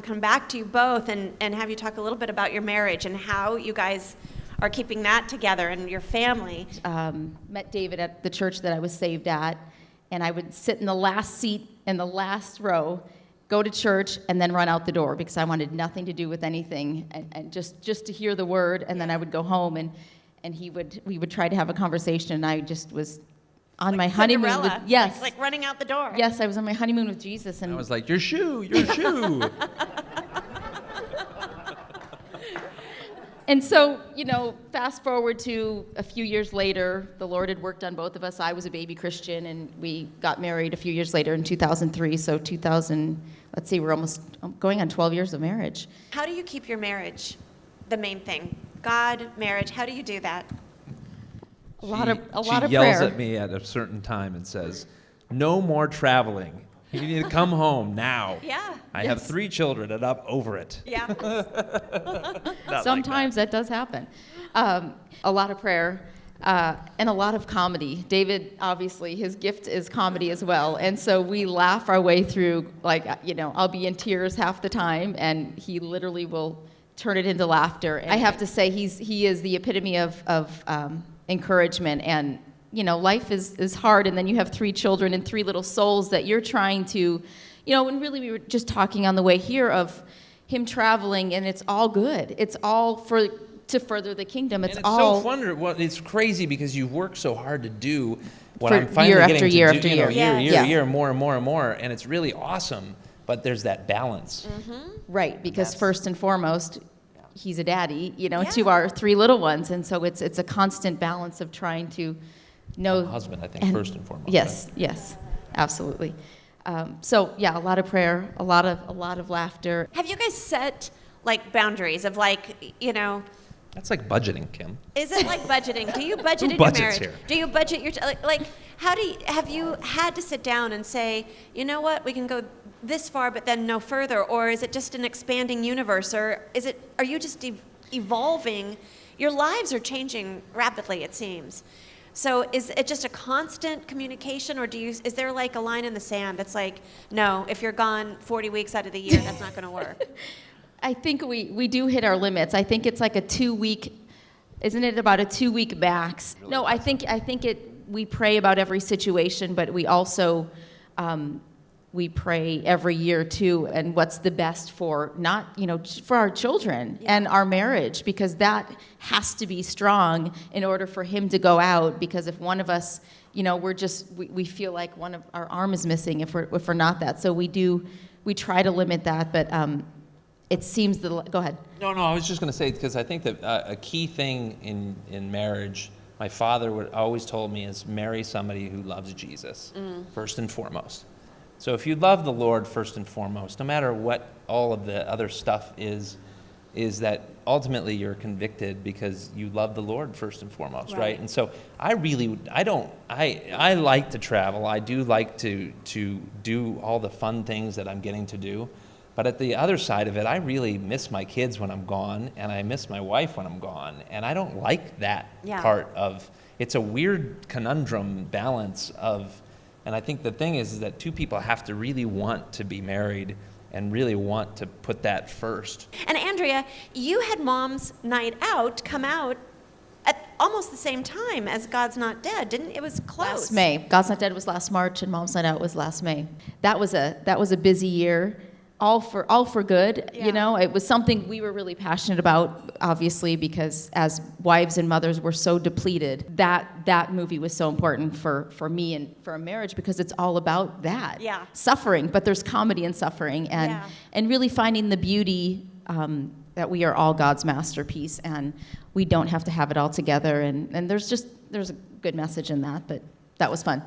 come back to you both and have you talk a little bit about your marriage and how you guys are keeping that together and your family. Met David at the church that I was saved at, and I would sit in the last seat in the last row, go to church, and then run out the door because I wanted nothing to do with anything, and just to hear the word, and then I would go home, and we would try to have a conversation, and I just was on my honeymoon. Yes. Like running out the door. Yes, I was on my honeymoon with Jesus. And I was like, your shoe. And so, fast forward to a few years later, the Lord had worked on both of us. I was a baby Christian, and we got married a few years later in 2003. So we're almost going on 12 years of marriage. How do you keep your marriage the main thing? God, marriage, how do you do that? A lot of prayer. She yells at me at a certain time and says, no more traveling. You need to come home now. Yeah. I have 3 children and I'm over it. Yeah. Sometimes that does happen. A lot of prayer and a lot of comedy. David, obviously, his gift is comedy as well. And so we laugh our way through, I'll be in tears half the time, and he literally will turn it into laughter. And I have to say, he is the epitome of encouragement, and life is hard, and then you have 3 children and 3 little souls that you're trying to, and really we were just talking on the way here of him traveling, and it's all good. It's all to further the kingdom. It's all so fun. Well, it's crazy because you work so hard to do what for I'm finally year getting after to year do, after year. year, more and more and more, and it's really awesome. But there's that balance, right? Because first and foremost, he's a daddy, to our 3 little ones, and so it's a constant balance of trying to know. Husband, I think, first and foremost. Yes, right? yes, absolutely. So yeah, a lot of prayer, a lot of laughter. Have you guys set boundaries of That's like budgeting, Kim. Is it like budgeting? Do you budget in your marriage? Here? Do you budget your have you had to sit down and say, you know what, we can go this far but then no further, or is it just an expanding universe, or are you just evolving? Your lives are changing rapidly, it seems. So is it just a constant communication, or is there a line in the sand that's like, no, if you're gone 40 weeks out of the year, that's not going to work? I think we do hit our limits. I think it's like a 2-week, isn't it about a 2-week max? Really? No, I think we pray about every situation, but we also we pray every year too, and what's the best for for our children and our marriage, because that has to be strong in order for him to go out. Because if one of us, we feel like one of our arm is missing if we're not that. So we try to limit that, but it seems go ahead. No, I was just going to say, because I think that a key thing in marriage, my father always told me, is marry somebody who loves Jesus first and foremost. So if you love the Lord first and foremost, no matter what all of the other stuff is that ultimately you're convicted because you love the Lord first and foremost, right? And so I like to travel. I do like to do all the fun things that I'm getting to do. But at the other side of it, I really miss my kids when I'm gone, and I miss my wife when I'm gone. And I don't like that part of, it's a weird conundrum balance of, and I think the thing is that 2 people have to really want to be married and really want to put that first. And Andrea, you had Mom's Night Out come out at almost the same time as God's Not Dead, didn't it? It was close. Last May. God's Not Dead was last March, and Mom's Night Out was last May. That was a busy year. All for good, It was something we were really passionate about, obviously, because as wives and mothers, we're so depleted. That movie was so important for me and for our marriage, because it's all about that. Yeah. Suffering, but there's comedy in suffering, and really finding the beauty that we are all God's masterpiece, and we don't have to have it all together. And there's a good message in that, but that was fun.